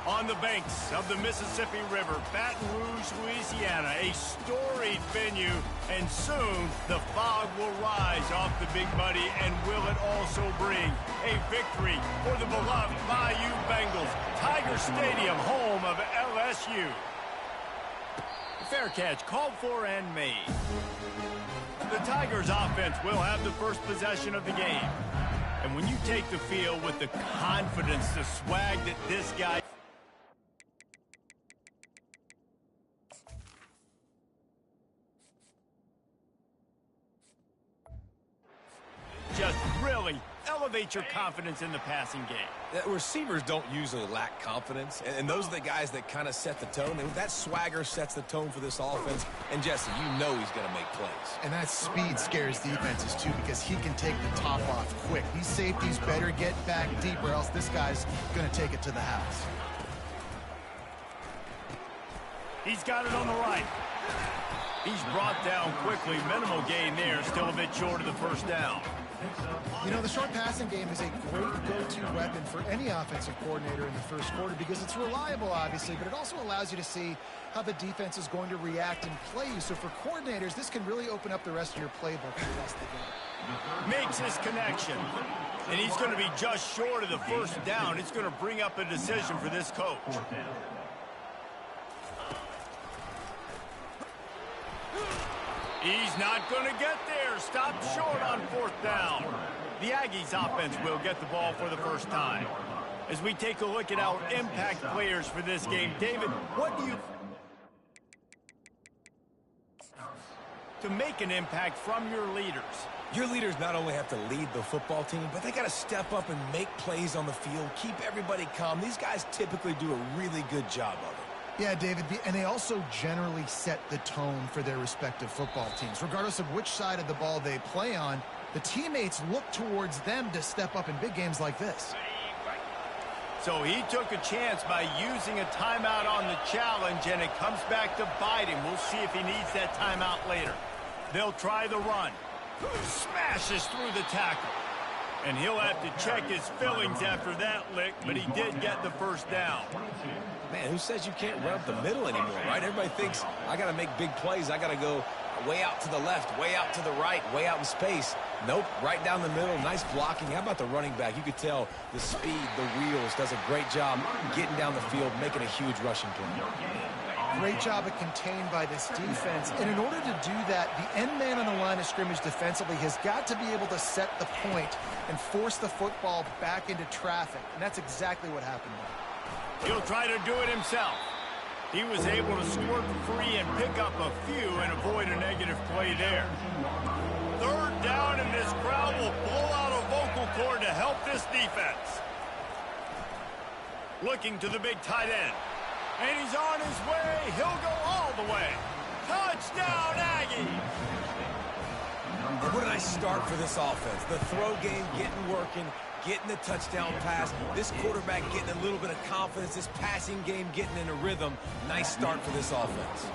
On the banks of the Mississippi River, Baton Rouge, Louisiana, a storied venue, and soon the fog will rise off the Big Muddy, and will it also bring a victory for the beloved Bayou Bengals, Tiger Stadium, home of LSU. Fair catch called for and made. The Tigers offense will have the first possession of the game. And when you take the field with the confidence, the swag that this guy... just really elevate your confidence in the passing game. Receivers don't usually lack confidence, and those are the guys that kind of set the tone. And that swagger sets the tone for this offense. And Jesse, you know he's going to make plays. And that speed scares defenses too, because he can take the top off quick. These safeties better get back deep, or else this guy's going to take it to the house. He's got it on the right. He's brought down quickly. Minimal gain there, still a bit short of the first down. You know, the short passing game is a great go-to weapon for any offensive coordinator in the first quarter, because it's reliable, obviously, but it also allows you to see how the defense is going to react and play you. So for coordinators, this can really open up the rest of your playbook for the rest of the game. Makes his connection, and he's going to be just short of the first down. It's going to bring up a decision for this coach. He's not going to get there. Stopped short on fourth down. The Aggies offense will get the ball for the first time. As we take a look at our impact players for this game, David, what do you... to make an impact from your leaders? Your leaders not only have to lead the football team, but they got to step up and make plays on the field, keep everybody calm. These guys typically do a really good job of it. Yeah, David, and they also generally set the tone for their respective football teams. Regardless of which side of the ball they play on, the teammates look towards them to step up in big games like this. So he took a chance by using a timeout on the challenge, and it comes back to bite him. We'll see if he needs that timeout later. They'll try the run. Smashes through the tackle. And he'll have to check his fillings after that lick, but he did get the first down. Man, who says you can't run up the middle anymore, right? Everybody thinks, I got to make big plays. I got to go way out to the left, way out to the right, way out in space. Nope, right down the middle. Nice blocking. How about the running back? You could tell the speed, the wheels, does a great job getting down the field, making a huge rushing play. Great job of contained by this defense. And in order to do that, the end man on the line of scrimmage defensively has got to be able to set the point and force the football back into traffic. And that's exactly what happened there. He'll try to do it himself. He was able to squirt free and pick up a few and avoid a negative play there. Third down, and this crowd will blow out a vocal cord to help this defense. Looking to the big tight end. And he's on his way. He'll go all the way. Touchdown, Aggies! What did I start for this offense? The throw game getting working, getting the touchdown pass. This quarterback getting a little bit of confidence. This passing game getting in a rhythm. Nice start for this offense.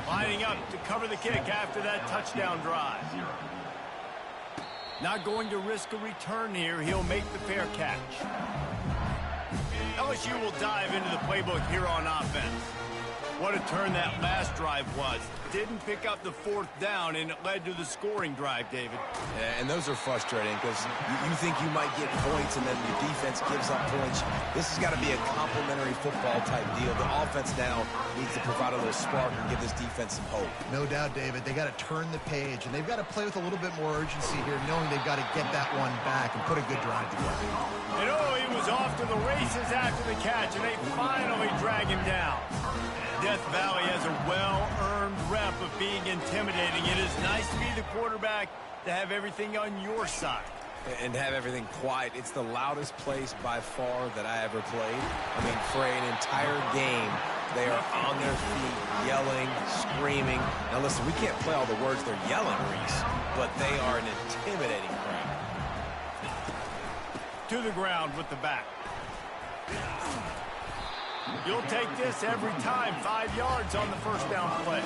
Lining up to cover the kick after that touchdown drive. Not going to risk a return here. He'll make the fair catch. LSU will dive into the playbook here on offense. What a turn that last drive was. Didn't pick up the fourth down, and it led to the scoring drive, David. Yeah, and those are frustrating because you think you might get points and then your defense gives up points. This has got to be a complementary football type deal. The offense now needs to provide a little spark and give this defense some hope. No doubt, David. They got to turn the page, and they've got to play with a little bit more urgency here, knowing they've got to get that one back and put a good drive together. And he was off to the races after the catch, and they finally drag him down. Death Valley has a well-earned rep of being intimidating. It is nice to be the quarterback, to have everything on your side. And have everything quiet. It's the loudest place by far that I ever played. I mean, for an entire game, they are on their feet, yelling, screaming. Now listen, we can't play all the words they're yelling, Reese, but they are an intimidating crowd. To the ground with the back. You'll take this every time. 5 yards on the first down play.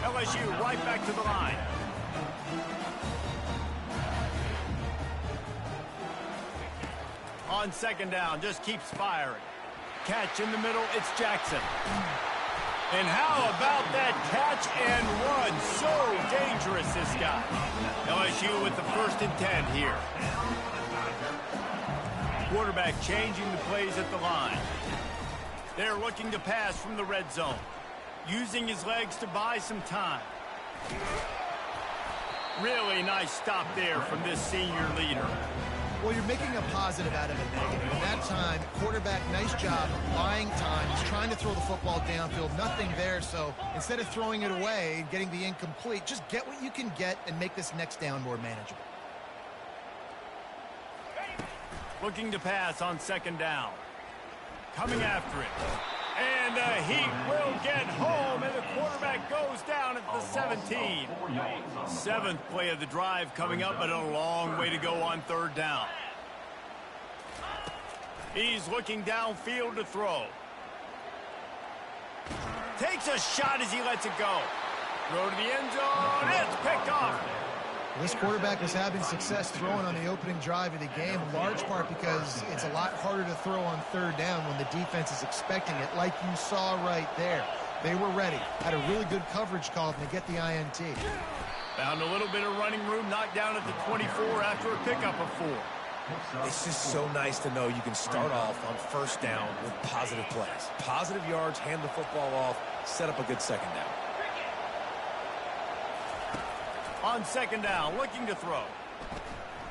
LSU right back to the line. On second down, just keeps firing. catch in the middle. It's Jackson. And how about that catch and run? So dangerous, this guy. LSU with the 1st and 10 here. Quarterback changing the plays at the line. They're looking to pass from the red zone, using his legs to buy some time. Really nice stop there from this senior leader. Well, you're making a positive out of a negative. In that time, quarterback, nice job, buying time. He's trying to throw the football downfield. Nothing there, so instead of throwing it away and getting the incomplete, just get what you can get and make this next down more manageable. Looking to pass on 2nd down. Coming after it. And he will get home, and the quarterback goes down at the 17. 7th play of the drive coming up, but a long way to go on 3rd down. He's looking downfield to throw. Takes a shot as he lets it go. Throw to the end zone. It's picked off. This quarterback was having success throwing on the opening drive of the game, in large part because it's a lot harder to throw on 3rd down when the defense is expecting it, like you saw right there. They were ready. Had a really good coverage call and they get the INT. Found a little bit of running room, knocked down at the 24 after a pickup of 4. It's just so nice to know you can start off on 1st down with positive plays. Positive yards, hand the football off, set up a good 2nd down. On 2nd down, looking to throw.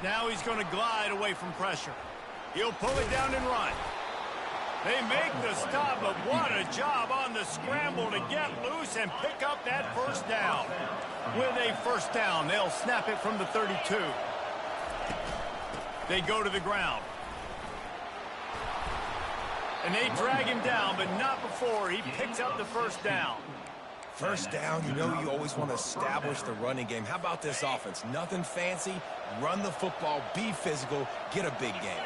Now he's going to glide away from pressure. He'll pull it down and run. They make the stop, but what a job on the scramble to get loose and pick up that 1st down. With a 1st down, they'll snap it from the 32. They go to the ground. And they drag him down, but not before he picks up the 1st down. 1st down, you know you always want to establish the running game. How about this offense? Nothing fancy. Run the football, be physical, get a big game.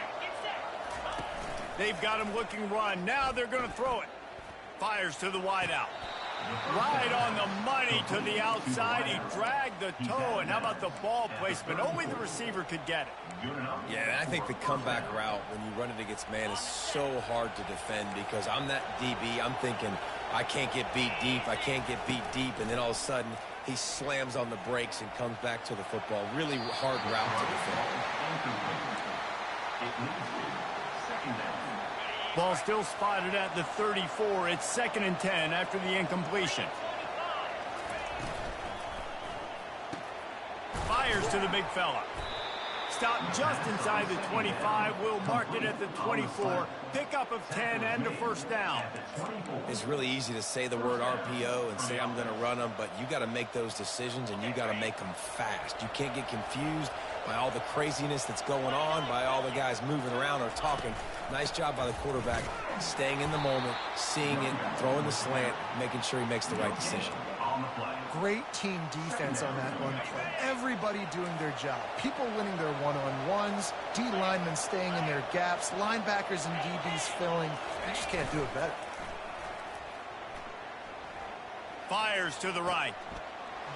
They've got him looking run. Now they're going to throw it. Fires to the wideout. Right on the money to the outside. He dragged the toe. And how about the ball placement? Only the receiver could get it. Yeah, I think the comeback route when you run it against man is so hard to defend because I'm that DB. I'm thinking I can't get beat deep. I can't get beat deep. And then all of a sudden he slams on the brakes and comes back to the football. Really hard route to defend. Ball still spotted at the 34. It's 2nd and 10 after the incompletion. Fires to the big fella. Stop just inside the 25. Will mark it at the 24. Pickup of 10 and a 1st down. It's really easy to say the word RPO and say I'm going to run them, but you got to make those decisions and you got to make them fast. You can't get confused by all the craziness that's going on, by all the guys moving around or talking. Nice job by the quarterback, staying in the moment, seeing it, throwing the slant, making sure he makes the right decision. Great team defense on that one play. Everybody doing their job. People winning their one-on-ones, D linemen staying in their gaps, linebackers and DBs filling. You just can't do it better. Fires to the right.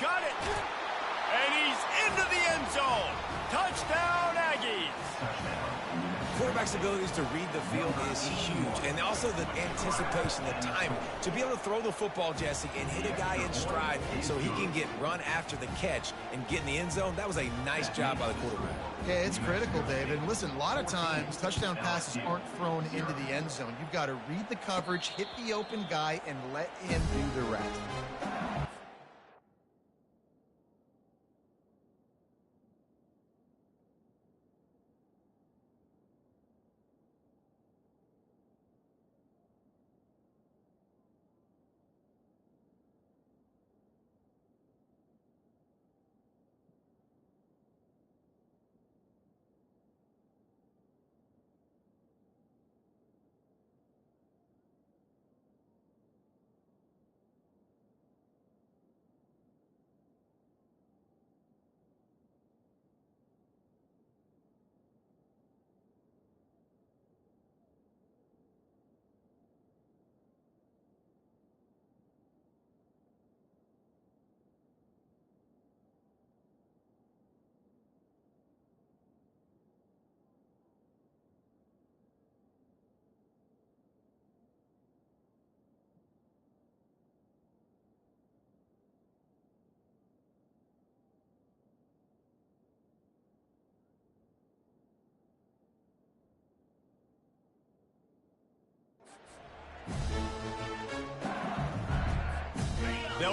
Got it! And he's into the end zone. Touchdown, Aggies! Quarterback's abilities to read the field is huge, and also the anticipation, the timing. To be able to throw the football, Jesse, and hit a guy in stride so he can get run after the catch and get in the end zone, that was a nice job by the quarterback. Yeah, it's critical, David. Listen, a lot of times touchdown passes aren't thrown into the end zone. You've got to read the coverage, hit the open guy, and let him do the rest.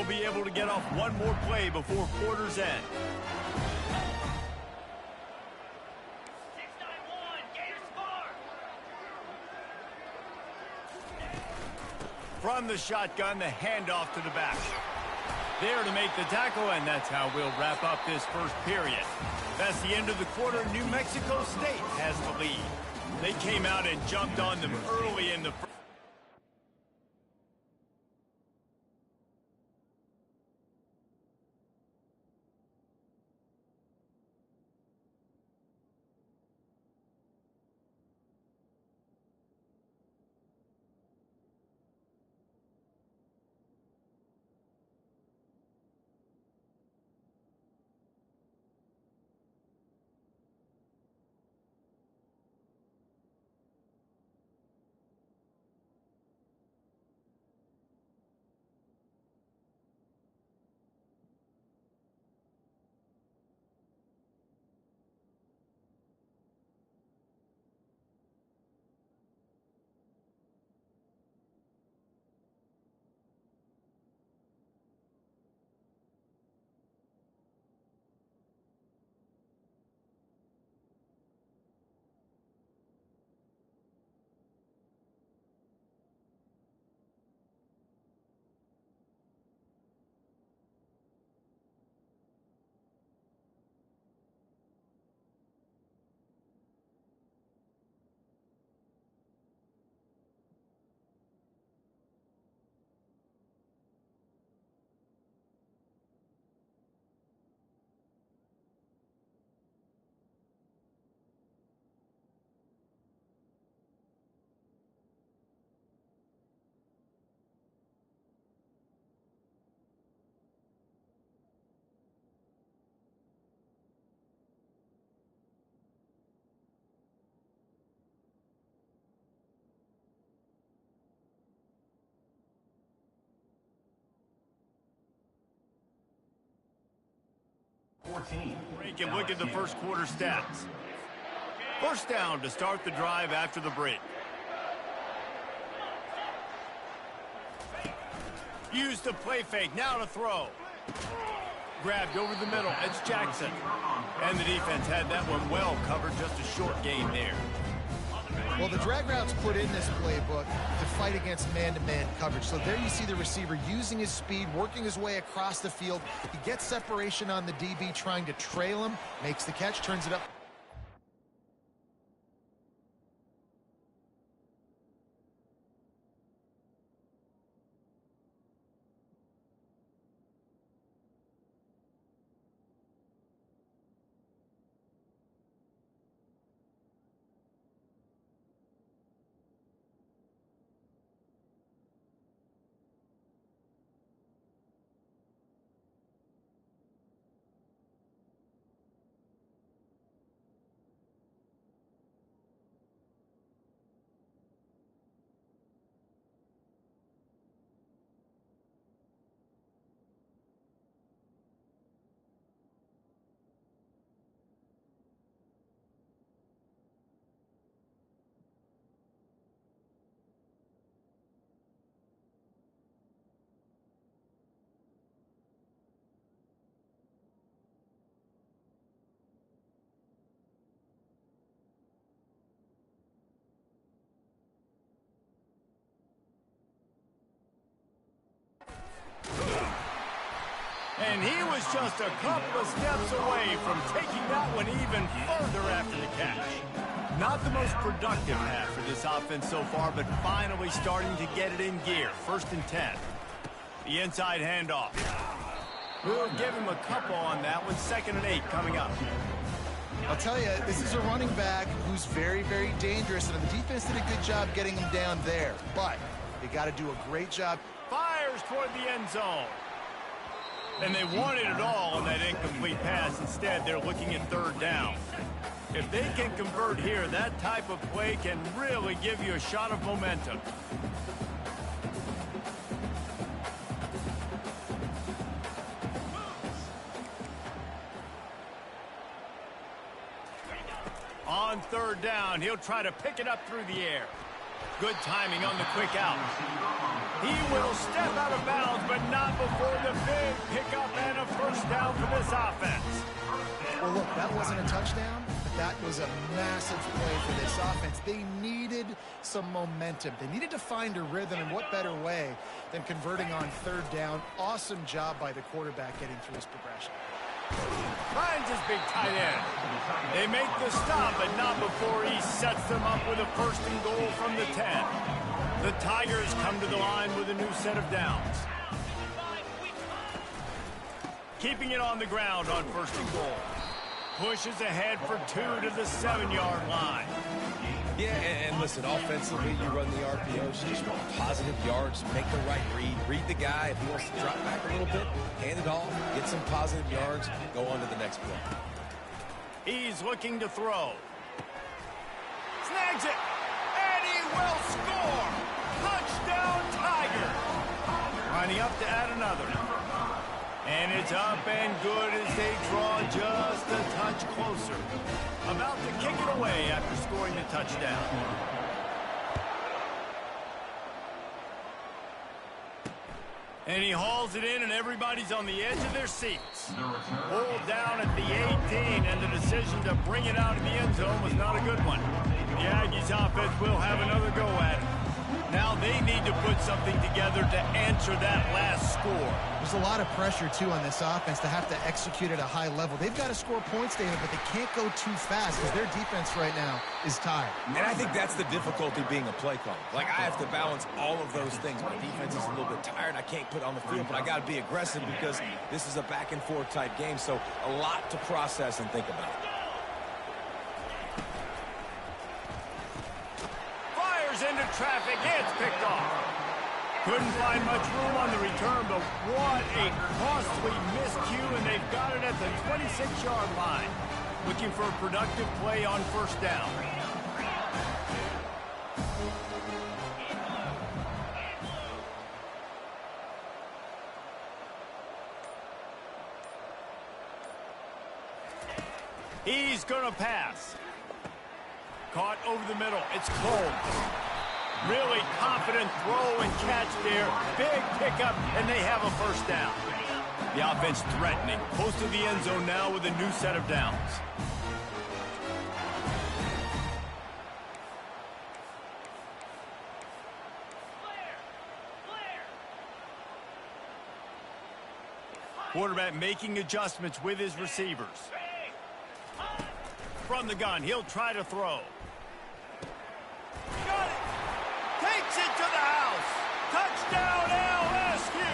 They'll be able to get off one more play before quarter's end. From the shotgun, the handoff to the back. There to make the tackle, and that's how we'll wrap up this first period. That's the end of the quarter. New Mexico State has the lead. They came out and jumped on them early in the first. Break and look at the first quarter stats. First down to start the drive after the break. Use the play fake, now to throw. Grabbed over the middle, it's Jackson. And the defense had that one well covered, just a short gain there. Well, the drag routes put in this playbook to fight against man-to-man coverage. So there you see the receiver using his speed, working his way across the field. He gets separation on the DB, trying to trail him, makes the catch, turns it up. And he was just a couple of steps away from taking that one even further after the catch. Not the most productive half for this offense so far, but finally starting to get it in gear. 1st and 10. The inside handoff. We'll give him a couple on that one. 2nd and 8 coming up. I'll tell you, this is a running back who's very, very dangerous, and the defense did a good job getting him down there. But they got to do a great job. Fires toward the end zone. And they wanted it all on that incomplete pass. Instead, they're looking at 3rd down. If they can convert here, that type of play can really give you a shot of momentum. On 3rd down, he'll try to pick it up through the air. Good timing on the quick out. He will step out of bounds, but not before the big pickup and a first down for this offense. Well, look, that wasn't a touchdown, but that was a massive play for this offense. They needed some momentum. They needed to find a rhythm, and what better way than converting on third down. Awesome job by the quarterback getting through his progression. Finds his big tight end. They make the stop, but not before he sets them up with a first and goal from the 10. The Tigers come to the line with a new set of downs. Keeping it on the ground on first and goal. Pushes ahead for 2 to the 7-yard line. Yeah, and listen, offensively, you run the RPOs, you just want positive yards, make the right read the guy. If he wants to drop back a little bit, hand it off, get some positive yards, go on to the next play. He's looking to throw. Snags it, and he will score! Touchdown, Tiger! Lining up to add another. And it's up and good as they draw just a touch closer. About to kick it away after scoring the touchdown. And he hauls it in, and everybody's on the edge of their seats. Pulled down at the 18, and the decision to bring it out of the end zone was not a good one. The Aggies offense will have another go at it. Now they need to put something together to answer that last score. There's a lot of pressure, too, on this offense to have to execute at a high level. They've got to score points, David, but they can't go too fast because their defense right now is tired. And I think that's the difficulty being a play caller. Like, I have to balance all of those things. My defense is a little bit tired. I can't put on the field, but I got to be aggressive because this is a back-and-forth type game, so a lot to process and think about. Into traffic, it's picked off. Couldn't find much room on the return, but what a costly miscue, and they've got it at the 26-yard line. Looking for a productive play on first down. He's gonna pass. Caught over the middle. It's Combs. Really confident throw and catch there. Big pickup, and they have a first down. The offense threatening. Close to the end zone now with a new set of downs. Quarterback making adjustments with his receivers. From the gun, he'll try to throw. Got it! Takes it to the house! Touchdown, LSU!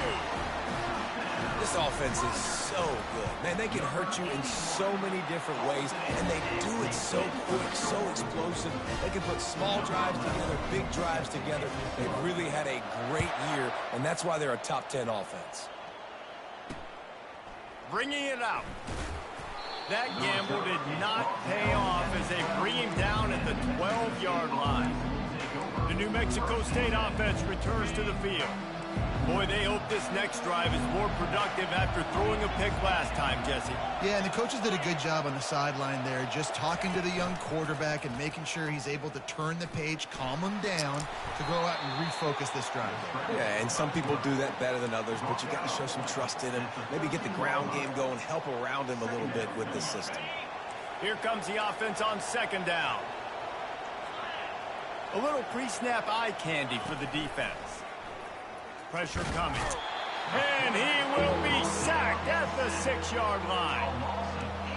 This offense is so good. Man, they can hurt you in so many different ways, and they do it so quick, so explosive. They can put small drives together, big drives together. They've really had a great year, and that's why they're a top 10 offense. Bringing it out. That gamble did not pay off as they bring him down at the 12-yard line. The New Mexico State offense returns to the field. Boy, they hope this next drive is more productive after throwing a pick last time, Jesse. Yeah, and the coaches did a good job on the sideline there, just talking to the young quarterback and making sure he's able to turn the page, calm him down to go out and refocus this drive. Yeah, and some people do that better than others, but you got to show some trust in him. Maybe get the ground game going, help around him a little bit with this system. Here comes the offense on second down. A little pre-snap eye candy for the defense. Pressure coming. And he will be sacked at the 6-yard line.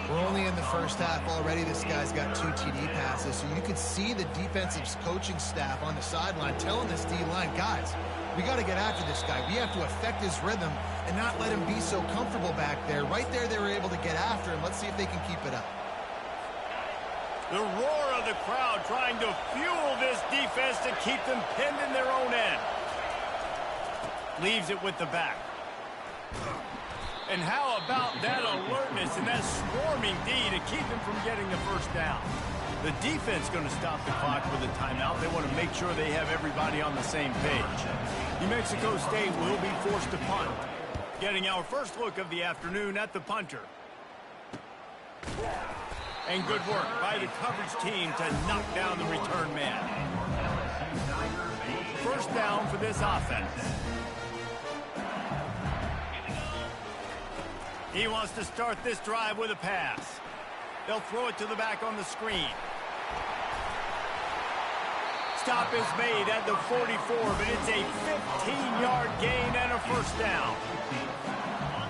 We're only in the first half already. This guy's got 2 TD passes, so you could see the defensive coaching staff on the sideline telling this D-line, guys, we got to get after this guy. We have to affect his rhythm and not let him be so comfortable back there. Right there, they were able to get after him. Let's see if they can keep it up. The roar of the crowd trying to fuel this defense to keep them pinned in their own end. Leaves it with the back. And how about that alertness and that swarming D to keep him from getting the first down? The defense going to stop the clock with a timeout. They want to make sure they have everybody on the same page. New Mexico State will be forced to punt. Getting our first look of the afternoon at the punter. And good work by the coverage team to knock down the return man. first down for this offense. He wants to start this drive with a pass. They'll throw it to the back on the screen. Stop is made at the 44, but it's a 15-yard gain and a first down.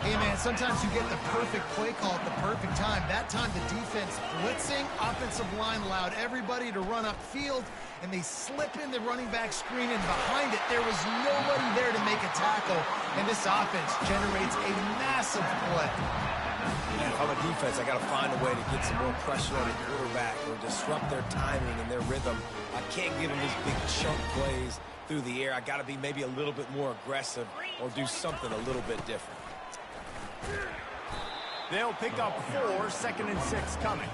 Hey, man, sometimes you get the perfect play call at the perfect time. That time the defense blitzing, offensive line allowed everybody to run upfield, and they slip in the running back screen, and behind it there was nobody there to make a tackle, and this offense generates a massive play. Man, if I'm a defense, I got to find a way to get some more pressure on the quarterback or disrupt their timing and their rhythm. I can't give them these big chunk plays through the air. I got to be maybe a little bit more aggressive or do something a little bit different. They'll pick up 4, 2nd and 6 coming.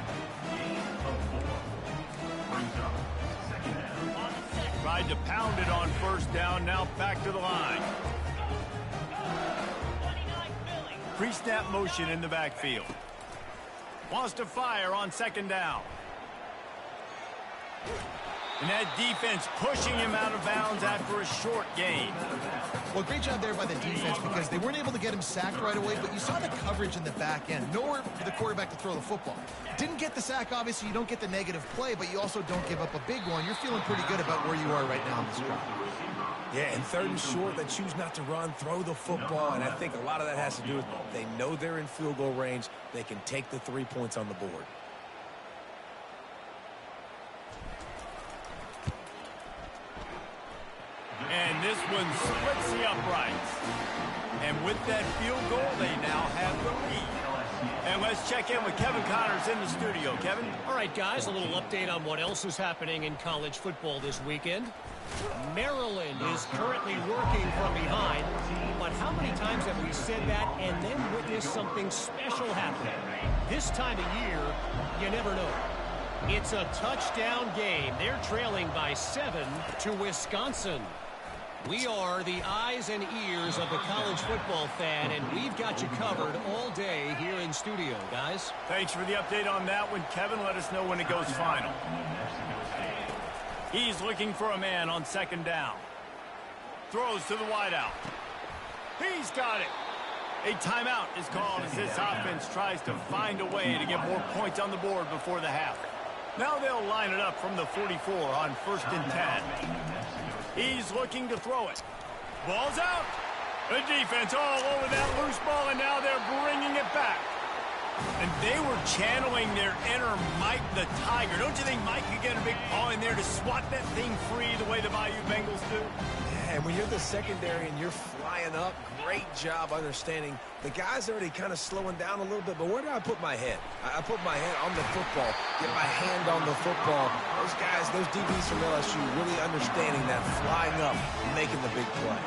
Tried to pound it on first down, now back to the line. Pre-snap motion in the backfield. Wants to fire on 2nd down. And that defense pushing him out of bounds after a short gain. Well, great job there by the defense because they weren't able to get him sacked right away, but you saw the coverage in the back end. Nowhere for the quarterback to throw the football. Didn't get the sack, obviously. You don't get the negative play, but you also don't give up a big one. You're feeling pretty good about where you are right now in this drive. Yeah, and 3rd and short, they choose not to run, throw the football, and I think a lot of that has to do with they know they're in field goal range. They can take the 3 points on the board. And this one splits the uprights. And with that field goal, they now have the lead. And let's check in with Kevin Connors in the studio. Kevin? All right, guys, a little update on what else is happening in college football this weekend. Maryland is currently working from behind, but how many times have we said that and then witnessed something special happen? This time of year, you never know. It's a touchdown game. They're trailing by 7 to Wisconsin. We are the eyes and ears of the college football fan, and we've got you covered all day here in studio, guys. Thanks for the update on that one, Kevin. Let us know when it goes final. He's looking for a man on 2nd down. Throws to the wideout. He's got it. A timeout is called as this offense tries to find a way to get more points on the board before the half. Now they'll line it up from the 44 on 1st and 10. He's looking to throw it. Ball's out. The defense all over that loose ball, and now they're bringing it back. And they were channeling their inner Mike the Tiger. Don't you think Mike could get a big paw in there to swat that thing free the way the Bayou Bengals do? Yeah, and when you're the secondary and you're flying up, great job understanding. The guy's already kind of slowing down a little bit, but where do I put my head? I put my head on the football, get my hand on the football. Those guys, those DBs from LSU really understanding that, flying up, making the big play.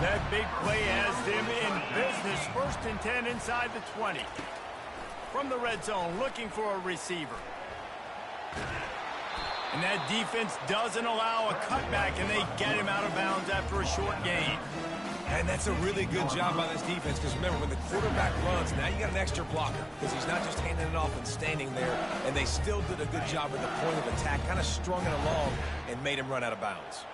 That big play has them in business. 1st and 10 inside the 20. From the red zone, looking for a receiver. And that defense doesn't allow a cutback, and they get him out of bounds after a short gain. And that's a really good job by this defense, because remember, when the quarterback runs, now you got an extra blocker, because he's not just handing it off and standing there, and they still did a good job at the point of attack, kind of strung it along and made him run out of bounds.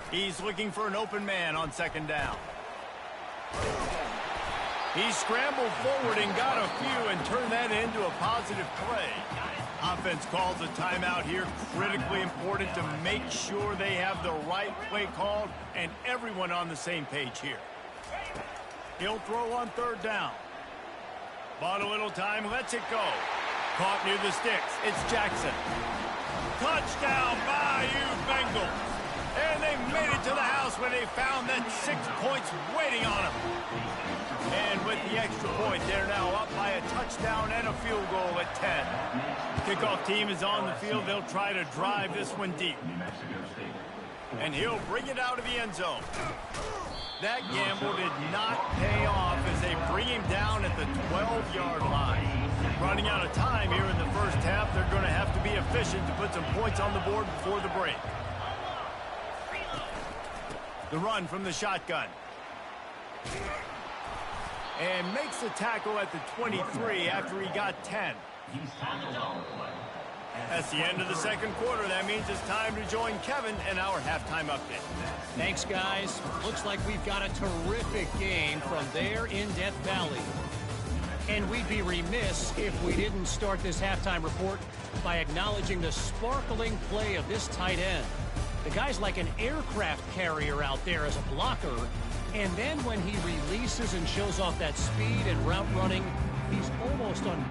He's looking for an open man on 2nd down. He scrambled forward and got a few and turned that into a positive play. Offense calls a timeout here. Critically important to make sure they have the right play called and everyone on the same page here. He'll throw on 3rd down. Bought a little time, lets it go. Caught near the sticks. It's Jackson. Touchdown, Bayou Bengals. And they made it to the house when they found that 6 points waiting on them. And with the extra point, they're now up by a touchdown and a field goal at 10. Kickoff team is on the field. They'll try to drive this one deep. And he'll bring it out of the end zone. That gamble did not pay off as they bring him down at the 12-yard line. Running out of time here in the first half, they're going to have to be efficient to put some points on the board before the break. The run from the shotgun. And makes the tackle at the 23 after he got 10. That's the end of the second quarter. That means it's time to join Kevin in our halftime update. Thanks, guys. Looks like we've got a terrific game from there in Death Valley. And we'd be remiss if we didn't start this halftime report by acknowledging the sparkling play of this tight end. The guy's like an aircraft carrier out there as a blocker. And then when he releases and shows off that speed and route running, he's almost on...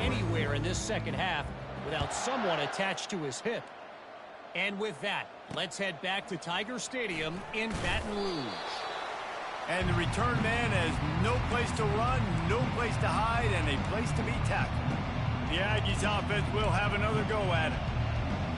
anywhere in this second half without someone attached to his hip. And with that, let's head back to Tiger Stadium in Baton Rouge. And the return man has no place to run, no place to hide, and a place to be tackled. The Aggies offense will have another go at it.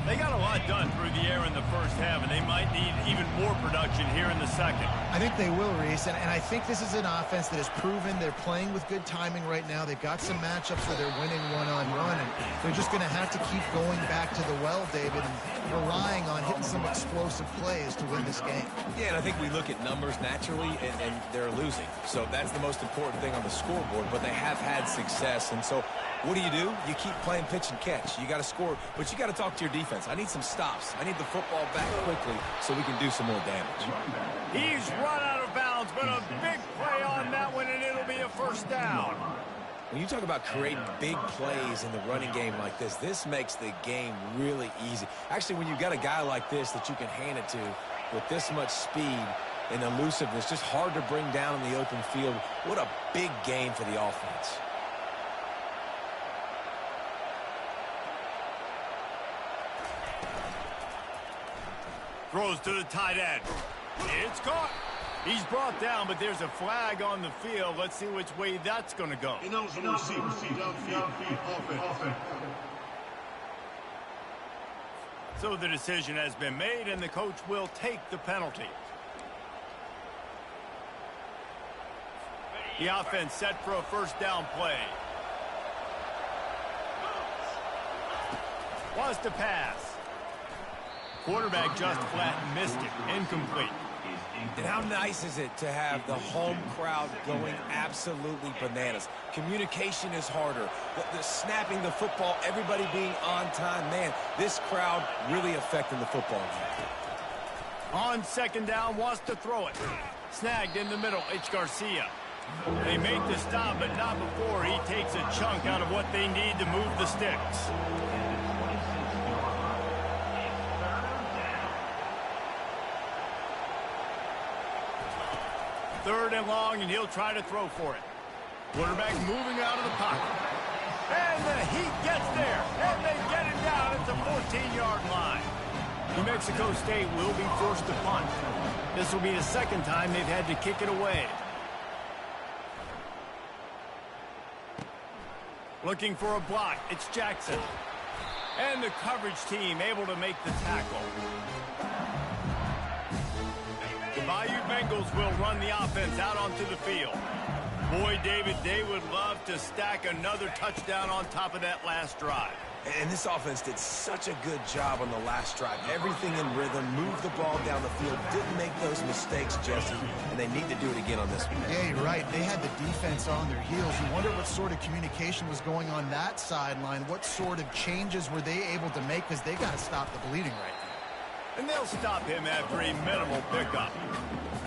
They got a lot done through the air in the first half, and they might need even more production here in the second. I think they will, Reese, and I think this is an offense that has proven they're playing with good timing right now. They've got some matchups where they're winning one-on-one, and they're just going to have to keep going back to the well, David, and relying on hitting some explosive plays to win this game. Yeah, and I think we look at numbers naturally, and they're losing. So that's the most important thing on the scoreboard, but they have had success, and so what do? You keep playing pitch and catch. You got to score, but you got to talk to your defense. I need some stops. I need the football back quickly so we can do some more damage. He's run out of bounds, but a big play on that one, and it'll be a first down. When you talk about creating big plays in the running game like this makes the game really easy. Actually, when you've got a guy like this that you can hand it to with this much speed and elusiveness, just hard to bring down in the open field, what a big game for the offense. Throws to the tight end. It's caught. He's brought down, but there's a flag on the field. Let's see which way that's going to go. So the decision has been made, and the coach will take the penalty. The offense set for a first down play. Wants to pass. Quarterback just flat missed it. Incomplete. And how nice is it to have the home crowd going absolutely bananas? Communication is harder. The snapping the football, everybody being on time. Man, this crowd really affecting the football game. On second down, wants to throw it. Snagged in the middle. It's Garcia. They make the stop, but not before he takes a chunk out of what they need to move the sticks. Third and long, and he'll try to throw for it. Quarterback moving out of the pocket. And the Heat gets there, and they get him down at the 14-yard line. New Mexico State will be forced to punt. This will be the second time they've had to kick it away. Looking for a block, it's Jackson. And the coverage team able to make the tackle. The Bayou Bengals will run the offense out onto the field. Boy, David, they would love to stack another touchdown on top of that last drive. And this offense did such a good job on the last drive. Everything in rhythm, moved the ball down the field, didn't make those mistakes, Jesse, and they need to do it again on this one. Yeah, you're right. They had the defense on their heels. You wonder what sort of communication was going on that sideline. What sort of changes were they able to make, because they got to stop the bleeding right now. And they'll stop him after a minimal pickup.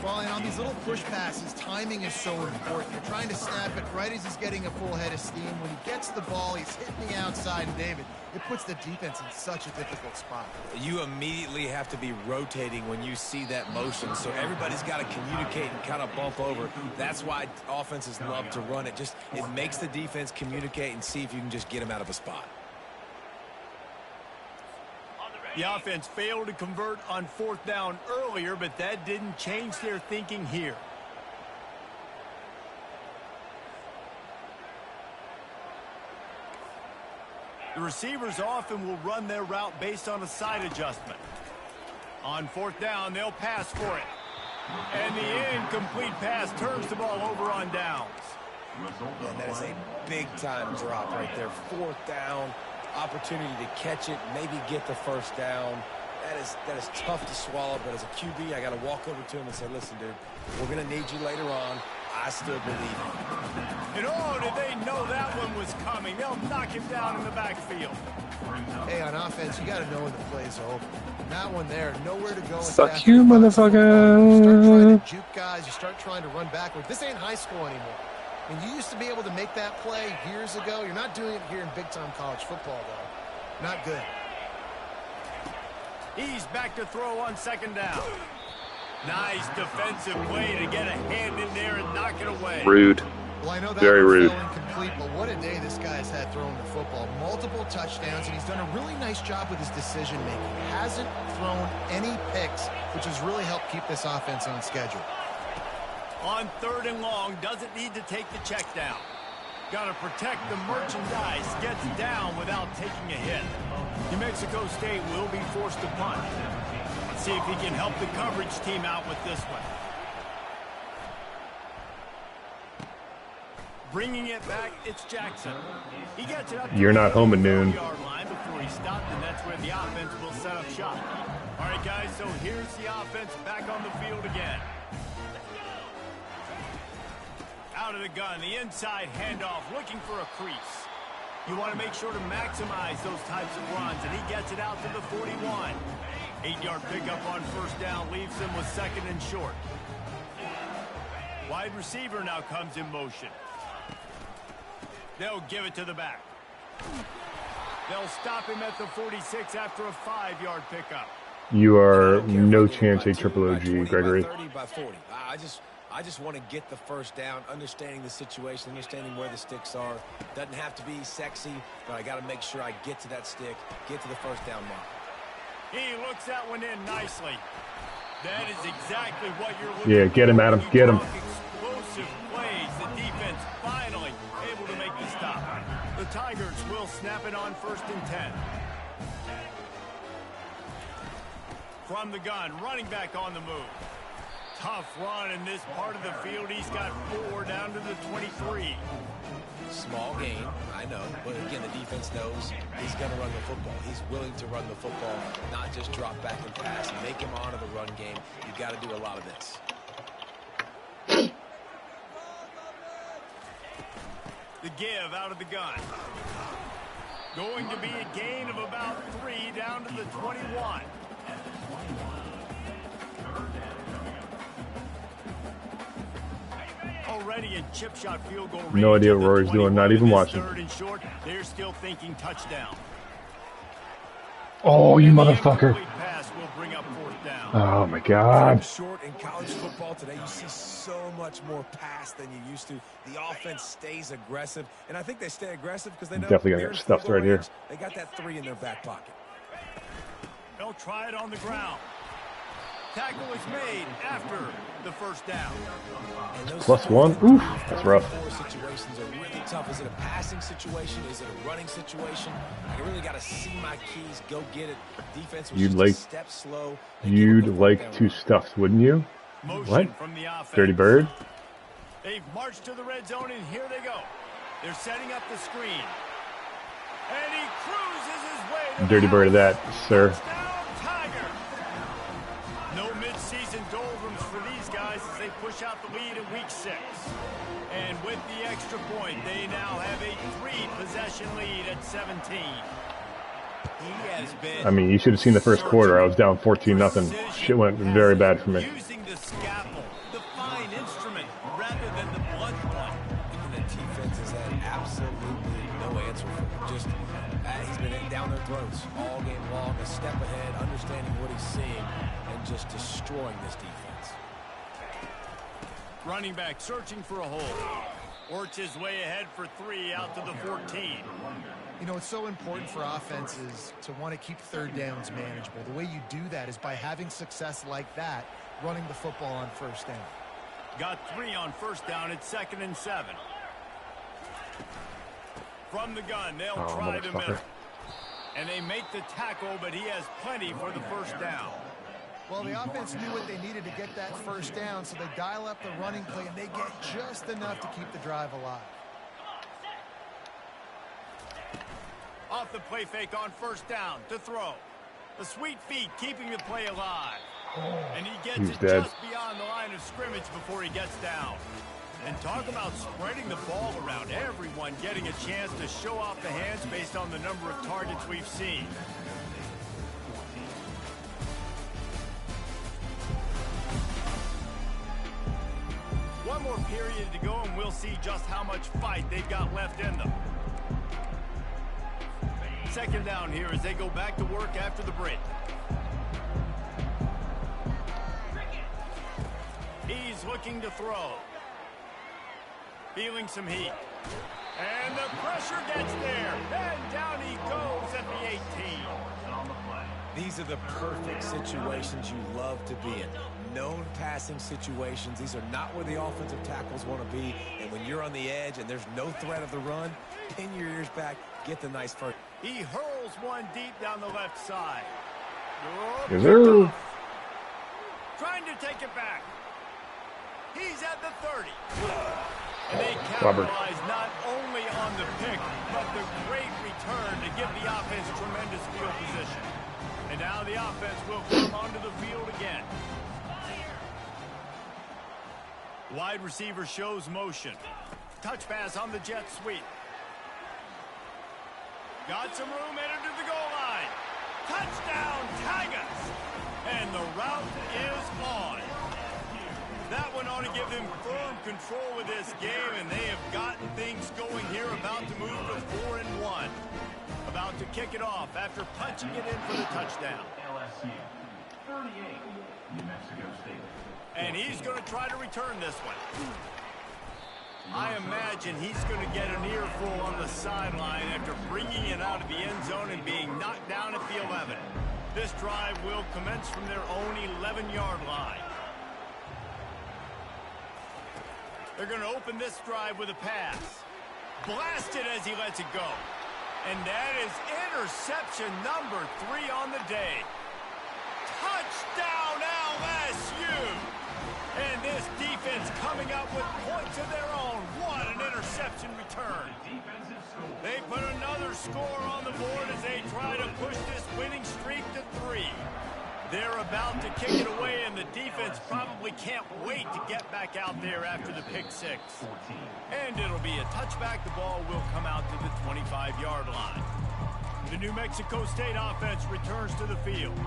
Well, and on these little push passes, timing is so important. You're trying to snap it right as he's getting a full head of steam. When he gets the ball, he's hitting the outside, and David, it puts the defense in such a difficult spot. You immediately have to be rotating when you see that motion, so everybody's got to communicate and kind of bump over. That's why offenses love to run it. It makes the defense communicate and see if you can just get them out of a spot. The offense failed to convert on fourth down earlier, but that didn't change their thinking here. The receivers often will run their route based on a side adjustment. On fourth down, they'll pass for it. And the incomplete pass turns the ball over on downs. And that is a big-time drop right there. Fourth down. Opportunity to catch it, maybe get the first down. That is tough to swallow, but as a QB, I got to walk over to him and say, listen, dude, we're going to need you later on. I still believe it. And oh, did they know that one was coming. They'll knock him down in the backfield. Hey, on offense, you got to know when the plays are over. That one there, nowhere to go. Fuck you, motherfucker. You start trying to juke guys. You start trying to run backward. This ain't high school anymore. I mean, you used to be able to make that play years ago. You're not doing it here in big-time college football, though. Not good. He's back to throw on second down. Nice defensive play to get a hand in there and knock it away. Rude. Well, I know that Very one rude. fell incomplete, but what a day this guy has had throwing the football. Multiple touchdowns, and he's done a really nice job with his decision-making. Hasn't thrown any picks, which has really helped keep this offense on schedule. On 3rd and long, doesn't need to take the check down. Got to protect the merchandise. Gets down without taking a hit. New Mexico State will be forced to punt. Let's see if he can help the coverage team out with this one. Bringing it back, it's Jackson. He gets it up. You're not home at noon. Line before he stopped, and that's where the offense will set up shop. All right, guys, so here's the offense back on the field again. Out of the gun, the inside handoff, looking for a crease. You want to make sure to maximize those types of runs, and he gets it out to the 41. 8-yard pickup on 1st down leaves him with 2nd and short. Wide receiver now comes in motion. They'll give it to the back. They'll stop him at the 46 after a 5-yard pickup. You are no chance a triple OG, Gregory. 30 by 40. I just want to get the 1st down, understanding the situation, understanding where the sticks are. Doesn't have to be sexy, but I got to make sure I get to that stick, get to the 1st down mark. He looks that one in nicely. That is exactly what you're looking for. Yeah, get him, Adam. Get him. Explosive plays. The defense finally able to make the stop. The Tigers will snap it on 1st and 10. From the gun, running back on the move. Tough run in this part of the field. He's got 4 down to the 23. Small gain, I know, but again, the defense knows he's going to run the football. He's willing to run the football, not just drop back and pass, make him honor the run game. You got to do a lot of this. The give out of the gun. Going to be a gain of about 3 down to the 21. Already in chip shot field goal range. No idea what Rory's doing, not even watching. 3rd and short, they're still thinking touchdown. Oh, you And the motherfucker. incomplete pass will bring up 4th down. Oh, my God. Short in college football today, you see so much more pass than you used to. The offense stays aggressive, and I think they stay aggressive because they know Definitely gonna they're get in stuffed field goal right here. range. They got that 3 in their back pocket. They'll try it on the ground. Tackle is made after the 1st down. +1. Oof, that's rough. Situations are really tough. Is it a passing situation? Is it a running situation? I really got to see my keys, go get it. Defense was You'd just like- a step slow. You'd like to stuff, wouldn't you? Motion What? from the offense. Dirty Bird? They've marched to the red zone, and here they go. They're setting up the screen. And he cruises his way to Dirty the Bird of that, sir. Touchdown, Tiger. No midseason doldrums for these guys as they push out the lead in week 6. And with the extra point, they now have a 3-possession lead at 17. He has been I mean, you should have seen the first quarter. I was down 14-0. Shit went very bad for me. Using the scalpel, the fine instrument, rather than the blunt one. And the defense has had absolutely no answer for him. Just, he's been down their throats all game long, a step ahead, understanding what he's seeing, and just destroying this defense. Running back searching for a hole. Works his way ahead for 3 out to the 14. You know, it's so important for offenses to want to keep 3rd downs manageable. The way you do that is by having success like that, running the football on 1st down. Got 3 on 1st down at 2nd and 7. From the gun, they'll try the middle. And they make the tackle, but he has plenty for the 1st down. Well, the offense knew what they needed to get that 1st down, so they dial up the running play, and they get just enough to keep the drive alive. Off the play fake on 1st down to throw. The sweet feet keeping the play alive. And he gets it dead. just beyond the line of scrimmage before he gets down. And talk about spreading the ball around. Everyone getting a chance to show off the hands based on the number of targets we've seen. One more period to go, and we'll see just how much fight they've got left in them. 2nd down here as they go back to work after the break. He's looking to throw. Feeling some heat. And the pressure gets there. And down he goes at the 18. These are the perfect situations you love to be in. Known passing situations. These are not where the offensive tackles want to be. And when you're on the edge and there's no threat of the run, pin your ears back, get the nice first. He hurls one deep down the left side. Yes, sir. Trying to take it back. He's at the 30. And they Robert. capitalize not only on the pick, but the great return to give the offense tremendous field position. And now the offense will come onto the field again. Wide receiver shows motion. Touch pass on the jet sweep. Got some room, headed to the goal line. Touchdown, Tigers! And the route is on. That one ought to give them firm control of this game, and they have gotten things going here, about to move to 4-1. About to kick it off after punching it in for the touchdown. LSU, 38, New Mexico State. And he's going to try to return this one. I imagine he's going to get an earful on the sideline after bringing it out of the end zone and being knocked down at the 11. This drive will commence from their own 11-yard line. They're going to open this drive with a pass. Blasted as he lets it go. And that is interception number 3 on the day. Touchdown LSU! And this defense coming up with points of their own. What an interception return. They put another score on the board as they try to push this winning streak to 3. They're about to kick it away, and the defense probably can't wait to get back out there after the pick 6. And it'll be a touchback. The ball will come out to the 25-yard line. The New Mexico State offense returns to the field.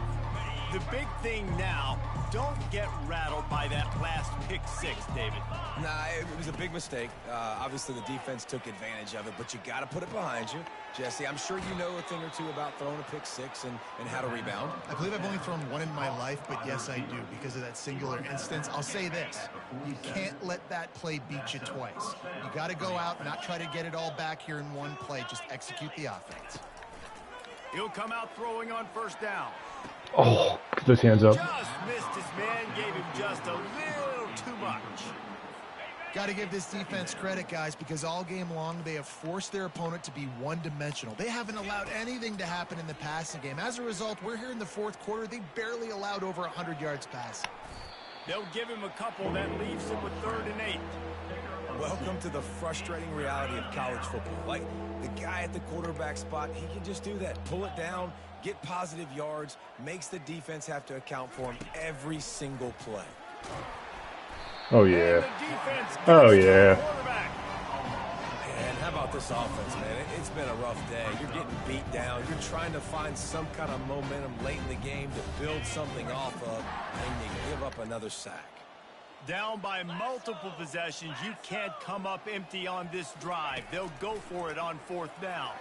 The big thing now, don't get rattled by that last pick 6, David. Nah, it was a big mistake. Obviously, the defense took advantage of it, but you got to put it behind you. Jesse, I'm sure you know a thing or two about throwing a pick 6 and how to rebound. I believe I've only thrown one in my life, but yes, I do, because of that singular instance. I'll say this. You can't let that play beat you twice. You got to go out and not try to get it all back here in one play. Just execute the offense. He'll come out throwing on first down. Oh, put those hands up. Just missed his man, gave him just a little too much. Got to give this defense credit, guys, because all game long they have forced their opponent to be one-dimensional. They haven't allowed anything to happen in the passing game. As a result, we're here in the fourth quarter. They barely allowed over 100 yards passing. They'll give him a couple. That leaves him with 3rd and 8. Welcome to the frustrating reality of college football. Like, the guy at the quarterback spot, he can just do that. Pull it down, get positive yards, makes the defense have to account for him every single play. Oh, yeah. Oh, yeah. Man, how about this offense, man? It's been a rough day. You're getting beat down. You're trying to find some kind of momentum late in the game to build something off of, and you give up another sack. Down by multiple possessions, you can't come up empty on this drive. They'll go for it on 4th down.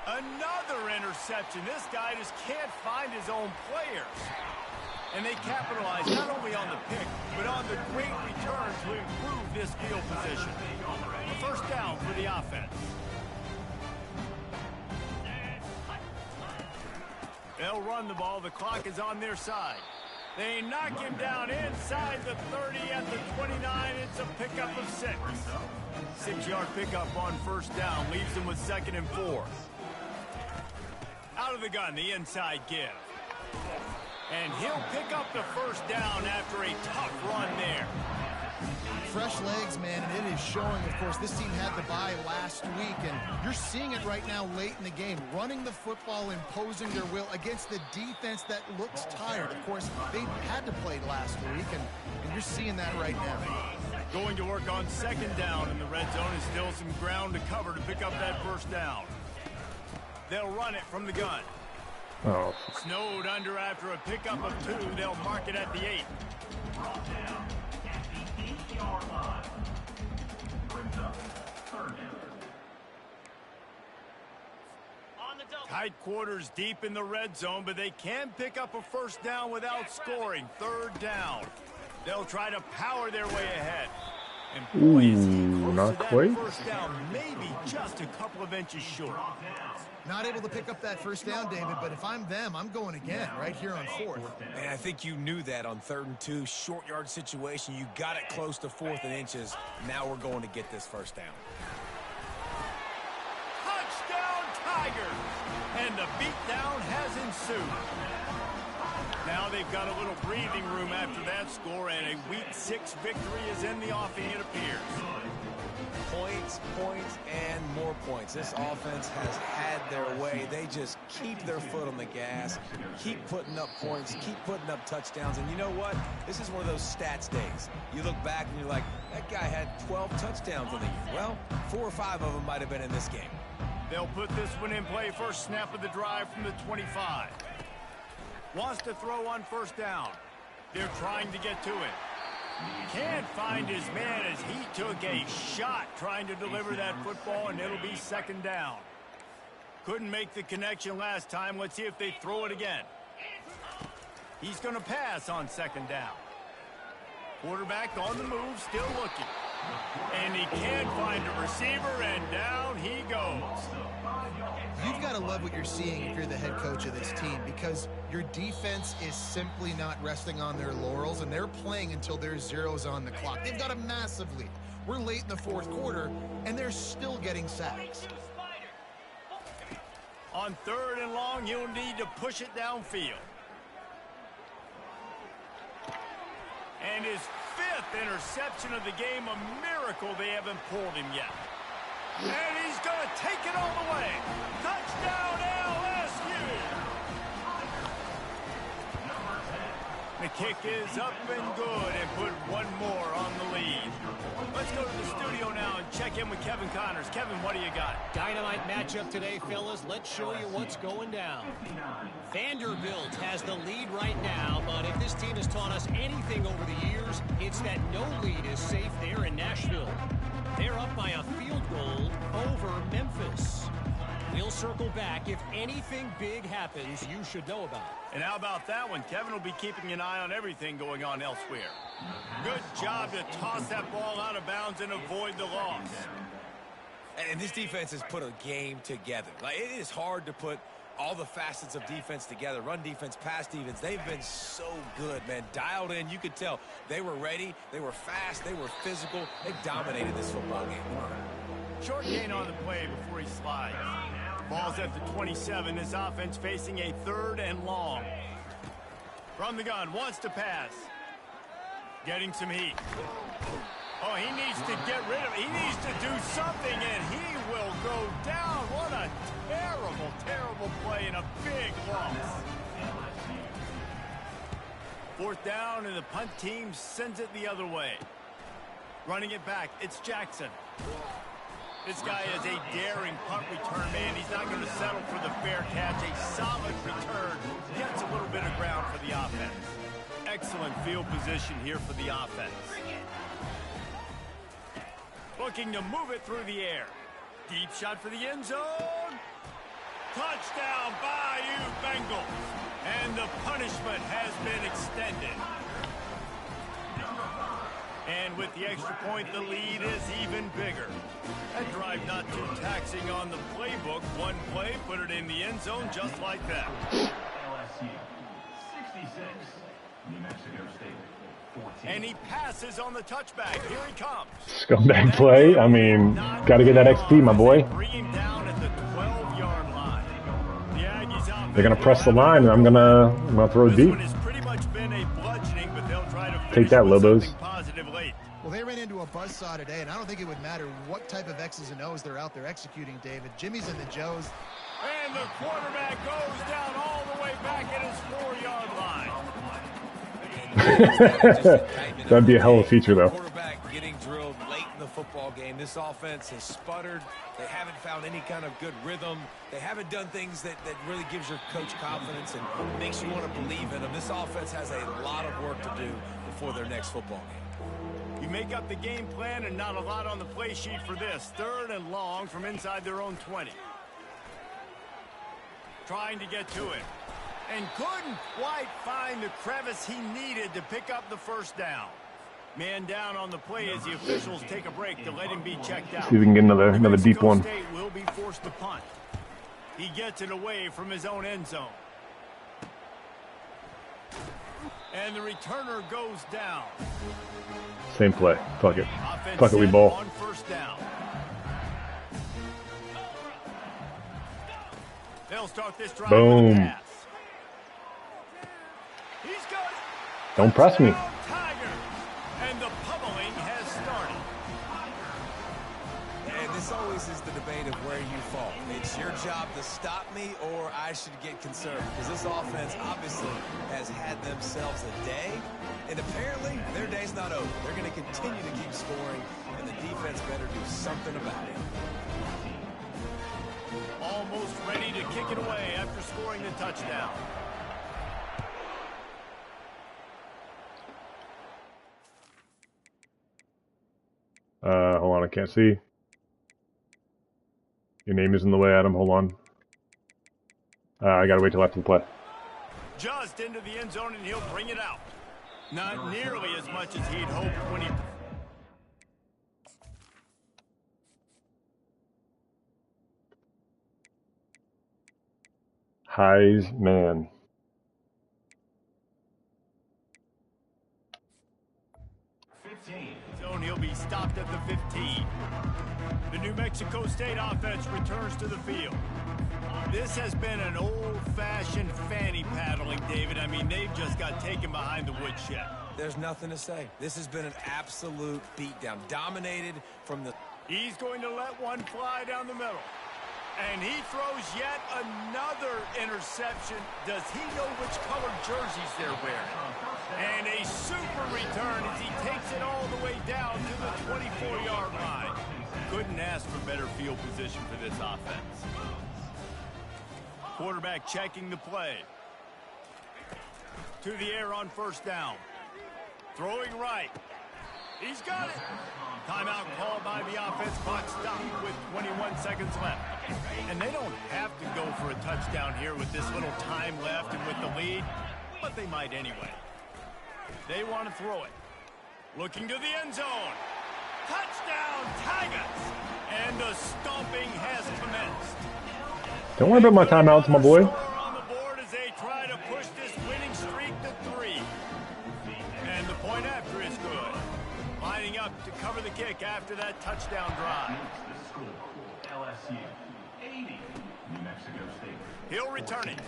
Another interception. This guy just can't find his own players. And they capitalize not only on the pick, but on the great return to improve this field position. A 1st down for the offense. They'll run the ball. The clock is on their side. They knock him down inside the 30 at the 29. It's a pickup of 6. 6-yard pickup on 1st down. Leaves them with 2nd and 4. Out of the gun, the inside give. And he'll pick up the 1st down after a tough run there. Fresh legs, man, and it is showing. Of course, this team had the bye last week, and you're seeing it right now late in the game. Running the football, imposing their will against the defense that looks tired. Of course, they had to play last week, and you're seeing that right now. Going to work on 2nd down in the red zone is still some ground to cover to pick up that 1st down. They'll run it from the gun. Oh. Snowed under after a pickup of 2. They'll mark it at the 8. Tight quarters deep in the red zone, but they can pick up a 1st down without scoring. 3rd down. They'll try to power their way ahead. And boy, is he Ooh, close not to that quite. first down, maybe just a couple of inches short. Not able to pick up that first down, David, but if I'm them, I'm going again right here on 4th. And I think you knew that on 3rd and 2, short yard situation. You got it close to 4th and inches. Now we're going to get this first down. Touchdown, Tigers! And the beatdown has ensued. Now they've got a little breathing room after that score, and a Week 6 victory is in the offing, it appears. Points, points, and more points. This offense has had their way. They just keep their foot on the gas, keep putting up points, keep putting up touchdowns. And you know what? This is one of those stats days. You look back and you're like, that guy had 12 touchdowns in the year. Well, 4 or 5 of them might have been in this game. They'll put this one in play. First snap of the drive from the 25. Wants to throw on first down. They're trying to get to it. Can't find his man as he took a shot trying to deliver that football, and it'll be second down. Couldn't make the connection last time. Let's see if they throw it again. He's going to pass on second down. Quarterback on the move, still looking. And he can't find a receiver, and down he goes. You've got to love what you're seeing if you're the head coach of this team, because your defense is simply not resting on their laurels, and they're playing until there's zeros on the clock. They've got a massive lead. We're late in the 4th quarter, and they're still getting sacks. On 3rd and long, he'll need to push it downfield. And his 5th interception of the game, a miracle they haven't pulled him yet. And he's going to take it all the way. Touchdown, LSU! The kick is up and good, and put one more on the lead. Let's go to the studio now and check in with Kevin Connors. Kevin, what do you got? Dynamite matchup today, fellas. Let's show you what's going down. Vanderbilt has the lead right now, but if this team has taught us anything over the years, it's that no lead is safe there in Nashville. They're up by a field goal over Memphis. We'll circle back. If anything big happens, you should know about it. And how about that one? Kevin will be keeping an eye on everything going on elsewhere. Good job to toss that ball out of bounds and avoid the loss. And this defense has put a game together. Like, it is hard to put all the facets of defense together. Run defense, pass defense. They've been so good, man. Dialed in. You could tell they were ready. They were fast. They were physical. They dominated this football game. Short gain on the play before he slides. Ball's at the 27. This offense facing a 3rd and long. From the gun, wants to pass. Getting some heat. Oh, he needs to get rid of it. He needs to do something, and he will go down. What a terrible, terrible play and a big loss. 4th down, and the punt team sends it the other way. Running it back, it's Jackson. This guy is a daring punt return man. He's not going to settle for the fair catch. A solid return. Gets a little bit of ground for the offense. Excellent field position here for the offense. Looking to move it through the air. Deep shot for the end zone. Touchdown, Bayou Bengals. And the punishment has been extended. And with the extra point, the lead is even bigger. That drive not too taxing on the playbook. One play, put it in the end zone just like that. LSU 66, New Mexico State 14. And he passes on the touchback. Here he comes. Scumbag play. I mean, got to get that XP, my boy. Bring him down at the 12-yard line. The Aggies out. They're going to press the line, and I'm gonna throw This deep. one has pretty much been a bludgeoning, but they'll try to Take that, finish with Lobos. something positive late. Well, they ran into a buzzsaw today, and I don't think it would matter what type of X's and O's they're out there executing, David. Jimmy's and the Joes. And the quarterback goes down all the way back at his 4-yard line. That'd be a hell of a feature, though. Quarterback getting drilled late in the football game. This offense has sputtered. They haven't found any kind of good rhythm. They haven't done things that really gives your coach confidence and makes you want to believe in them. This offense has a lot of work to do before their next football game. You make up the game plan and not a lot on the play sheet for this. 3rd and long from inside their own 20. Trying to get to it. And couldn't quite find the crevice he needed to pick up the first down. Man down on the play as the officials take a break to let him be checked out. See if we can get another deep one. State will be forced to punt. He gets it away from his own end zone. And the returner goes down. Same play. Fuck it. Offense Fuck it, we set ball. on first down. They'll start this drive Boom. with a pass. He's got it. Don't press me. Tigers. And the pummeling has started. And this always is the debate of where you fall. It's your job to stop me, or I should get concerned, because this offense obviously has had themselves a day, and apparently their day's not over. They're going to continue to keep scoring, and the defense better do something about it. Almost ready to kick it away after scoring the touchdown. Hold on, I can't see. Your name is in the way, Adam. Hold on. I gotta wait till after the play. Just into the end zone, and he'll bring it out. Not nearly as much as he'd hoped when he... Heisman. Zone, he'll be stopped at the 15. The New Mexico State offense returns to the field. This has been an old-fashioned fanny paddling, David. I mean, they've just got taken behind the woodshed. There's nothing to say. This has been an absolute beatdown. Dominated from the... He's going to let one fly down the middle. And he throws yet another interception. Does he know which colored jerseys they're wearing? And a super return as he takes it all the way down to the 24-yard line. Couldn't ask for better field position for this offense. Quarterback checking the play. To the air on first down. Throwing right. He's got it. Timeout called by the offense. Clock stopped with 21 seconds left. And they don't have to go for a touchdown here with this little time left and with the lead, but they might anyway. They want to throw it. Looking to the end zone. Touchdown, Tigers! And the stomping has commenced. Don't worry about my timeouts, my boy. On the board as they try to push this winning streak to 3. And the point after is good. Lining up to cover the kick after that touchdown drive. The score, LSU 80, New Mexico State. He'll return it.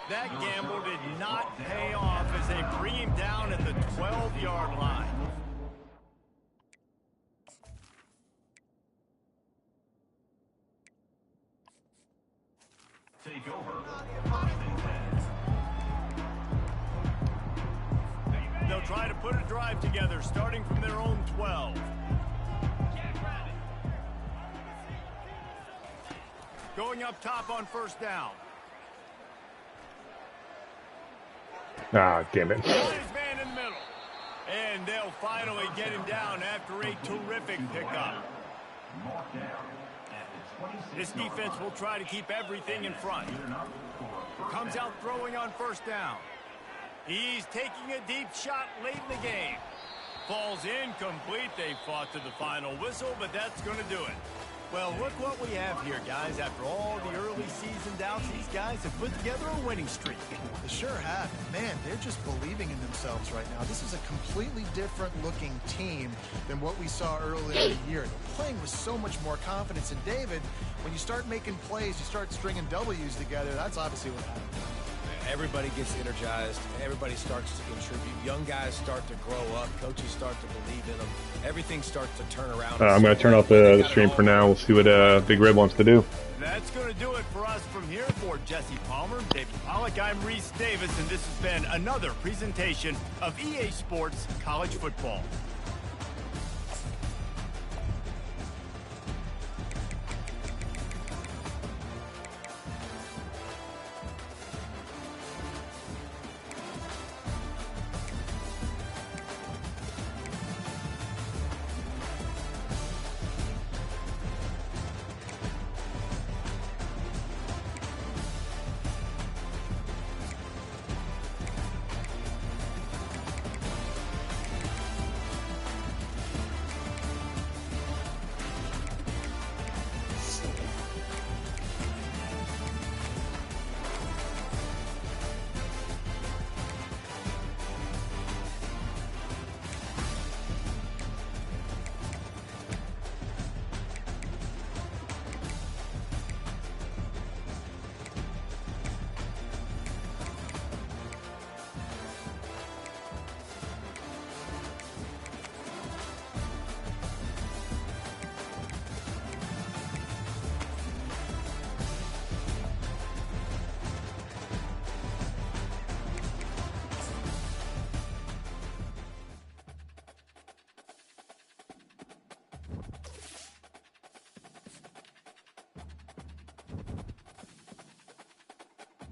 That gamble did not pay off as they bring him down at the 12-yard line. Take over. They'll try to put a drive together, starting from their own 12. Going up top on first down. Ah, damn it. His man in the middle. And they'll finally get him down after a terrific pickup. This defense will try to keep everything in front. Comes out throwing on first down. He's taking a deep shot late in the game. Falls incomplete. They fought to the final whistle, but that's going to do it. Well, look what we have here, guys. After all the early season doubts, these guys have put together a winning streak. They sure have. Man, they're just believing in themselves right now. This is a completely different looking team than what we saw earlier in the year. They're playing with so much more confidence. And David, when you start making plays, you start stringing W's together, that's obviously what happened. Everybody gets energized. Everybody starts to contribute. Young guys start to grow up. Coaches start to believe in them. Everything starts to turn around. I'm going to turn off the stream for now. We'll see what Big Red wants to do. That's going to do it for us from here. For Jesse Palmer, David Pollack, I'm Reese Davis, and this has been another presentation of EA Sports College Football.